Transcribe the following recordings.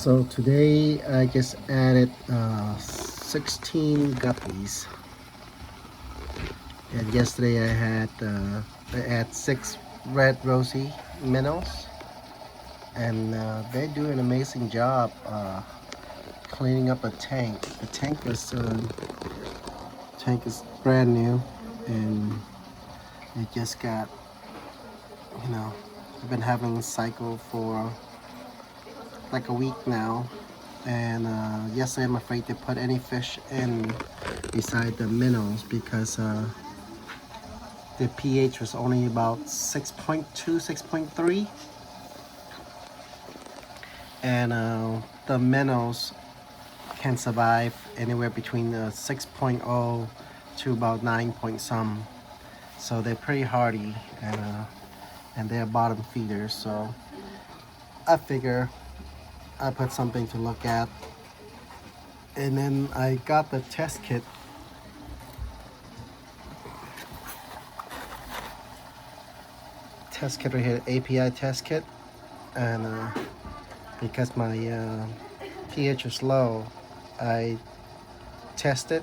So today I just added 16 guppies, and yesterday I had 6 red rosy minnows, and they do an amazing job cleaning up a tank. The tank is brand new, and it just got, you know, I've been having a cycle for like a week now. And yesterday I'm afraid to put any fish in beside the minnows because the pH was only about 6.2, 6.3, and the minnows can survive anywhere between 6.0 to about 9 point some. So they're pretty hardy, and they're bottom feeders. So I figure I put something to look at. And then I got the test kit. Test kit right here, API test kit. And because my pH is low, I tested,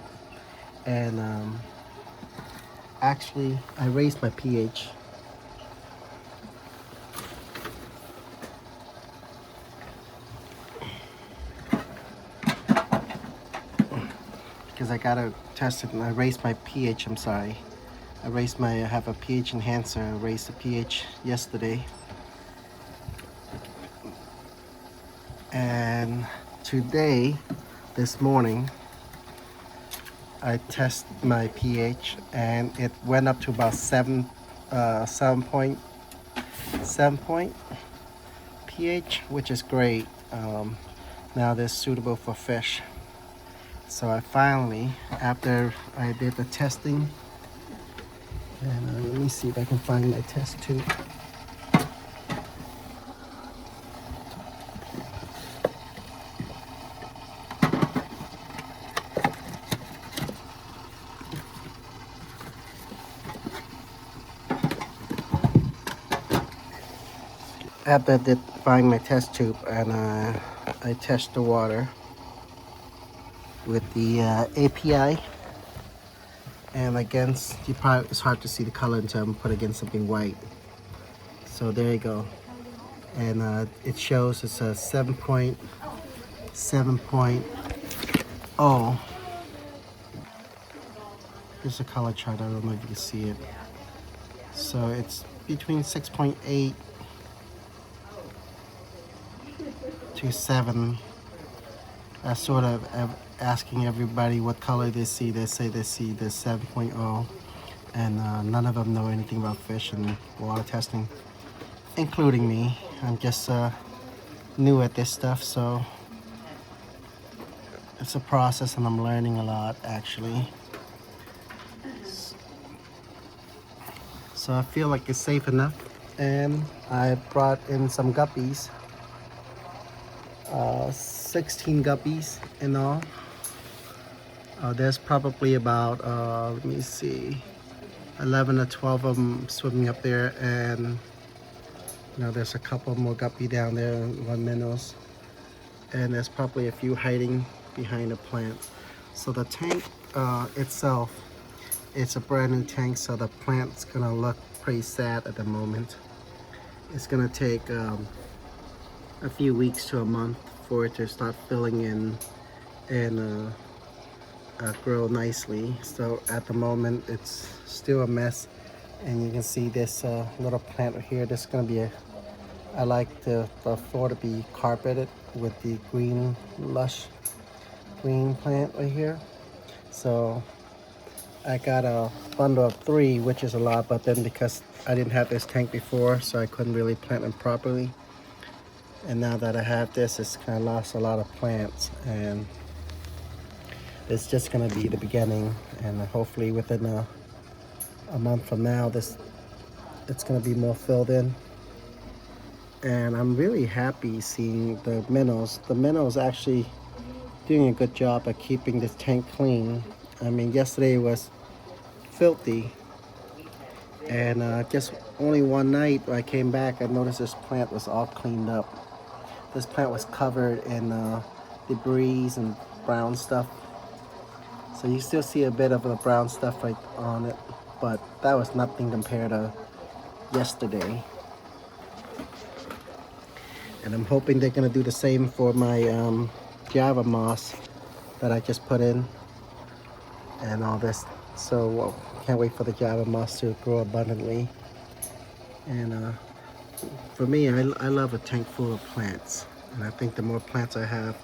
and actually I raised my pH. Because I gotta test it, and I raised my pH. I'm sorry. I have a pH enhancer. I raised the pH yesterday. And today, this morning, I test my pH, and it went up to about 7 point pH, which is great. Now they're suitable for fish. So I finally, after I did the testing, and let me see if I can find my test tube. After I did find my test tube, and I test the water with the API, and against, it's hard to see the color until I'm put against something white. So there you go, and it shows it's a 7.7.0. Here's a color chart. I don't know if you can see it. So it's between 6.8 to 7. I sort of asking everybody what color they see. They say they see the 7.0, and none of them know anything about fish and water testing, including me. I'm just new at this stuff, so it's a process, and I'm learning a lot actually. So I feel like it's safe enough, and I brought in some guppies. 16 guppies in all. There's probably about, let me see, 11 or 12 of them swimming up there, and there's a couple more guppy down there, one minnows, and there's probably a few hiding behind a plant. So the tank itself, it's a brand new tank, so the plant's gonna look pretty sad at the moment. It's gonna take a few weeks to a month for it to start filling in and grow nicely. So at the moment it's still a mess, and you can see this little plant right here. This is gonna be I like the floor to be carpeted with the green, lush green plant right here. So I got a bundle of 3, which is a lot, but then because I didn't have this tank before, so I couldn't really plant them properly. And now that I have this, it's kind of lost a lot of plants, and it's just gonna be the beginning. And hopefully within a month from now, it's gonna be more filled in. And I'm really happy seeing the minnows. The minnows actually doing a good job at keeping this tank clean. I mean, yesterday was filthy, and just only one night when I came back, I noticed this plant was all cleaned up. this plant was covered in debris and brown stuff. So you still see a bit of the brown stuff right on it, but that was nothing compared to yesterday. And I'm hoping they're gonna do the same for my Java moss that I just put in and all this. So can't wait for the Java moss to grow abundantly. And for me, I love a tank full of plants. And I think the more plants I have,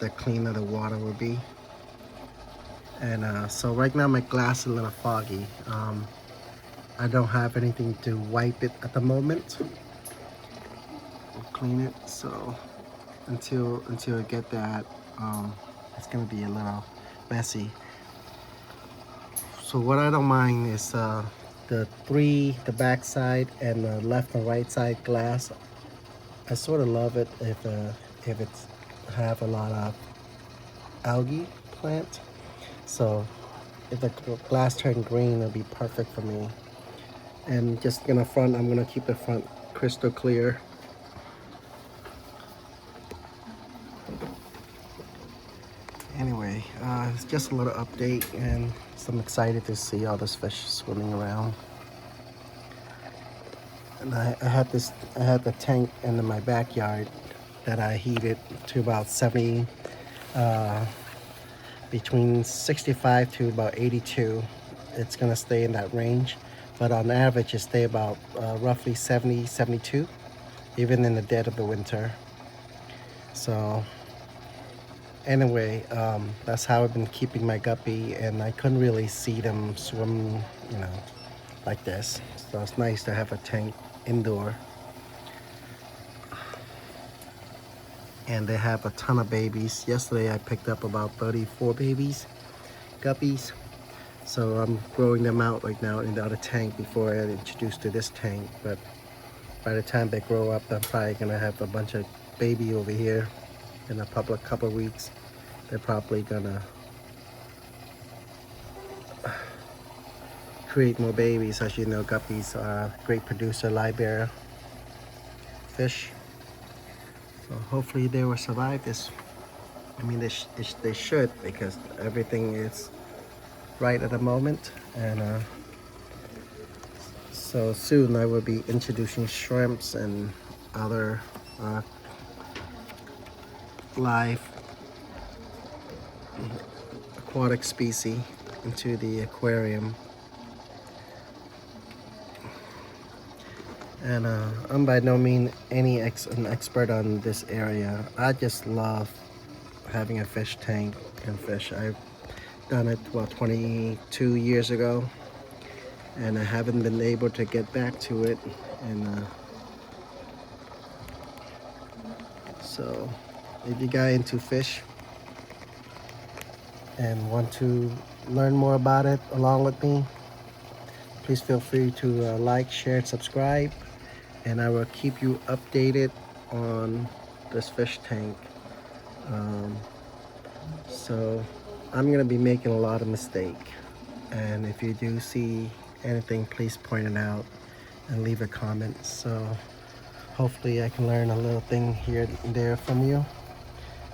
the cleaner the water will be. And so right now my glass is a little foggy. I don't have anything to wipe it at the moment. We'll clean it. So until I get that, it's gonna be a little messy. So what I don't mind is the back side and the left and right side glass. I sort of love it if it's have a lot of algae plant. So if the glass turned green, it'll be perfect for me. And just gonna front, I'm gonna keep the front crystal clear. Anyway, it's just a little update, and so I'm excited to see all this fish swimming around. And I had the tank in my backyard that I heated to about 70, between 65 to about 82. It's gonna stay in that range, but on average it stay about roughly 70, 72, even in the dead of the winter. So anyway, that's how I've been keeping my guppy, and I couldn't really see them swim, you know, like this. So it's nice to have a tank indoor. And they have a ton of babies. Yesterday I picked up about 34 babies, guppies. So I'm growing them out right now in the other tank before I introduce to this tank. But by the time they grow up, I'm probably gonna have a bunch of baby over here in a couple of weeks. They're probably gonna create more babies. As you know, guppies are a great producer, live bearer fish. So hopefully they will survive this. I mean, they should, because everything is right at the moment. And so soon I will be introducing shrimps and other live aquatic species into the aquarium. And I'm by no means an expert on this area. I just love having a fish tank and fish. I've done it, well, 22 years ago, and I haven't been able to get back to it. And so if you got into fish and want to learn more about it along with me, please feel free to like, share, and subscribe, and I will keep you updated on this fish tank. So I'm gonna be making a lot of mistakes, and if you do see anything, please point it out and leave a comment. So hopefully I can learn a little thing here and there from you,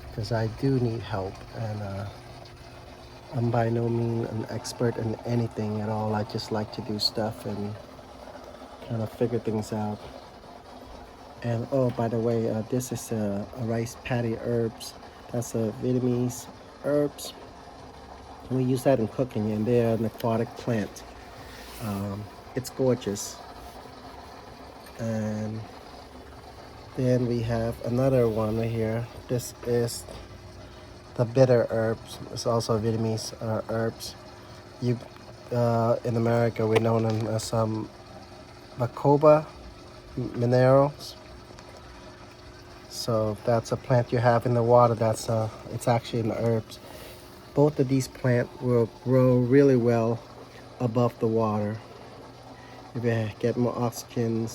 because I do need help. And I'm by no means an expert in anything at all. I just like to do stuff and kind of figure things out. And oh, by the way, this is a rice paddy herbs. That's a Vietnamese herbs. We use that in cooking, and they're an aquatic plant. It's gorgeous. And then we have another one right here. This is the bitter herbs. It's also Vietnamese herbs. In America, we know them as Bacopa minerals. So if that's a plant you have in the water, it's actually in the herbs. Both of these plants will grow really well above the water. If you get more oxygen,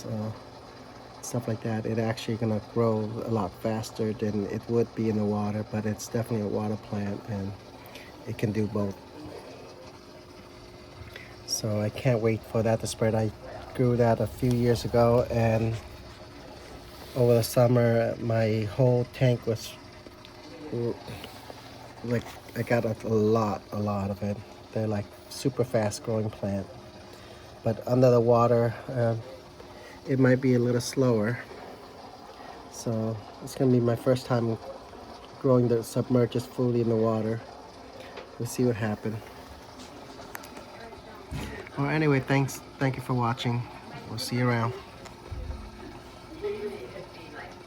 stuff like that, it's actually gonna grow a lot faster than it would be in the water. But it's definitely a water plant, and it can do both. So I can't wait for that to spread. I grew that a few years ago, and over the summer, my whole tank was like, I got a lot of it. They're like super fast growing plant. But under the water, it might be a little slower. So it's gonna be my first time growing the submerged fully in the water. We'll see what happens. Well, anyway, thank you for watching. We'll see you around.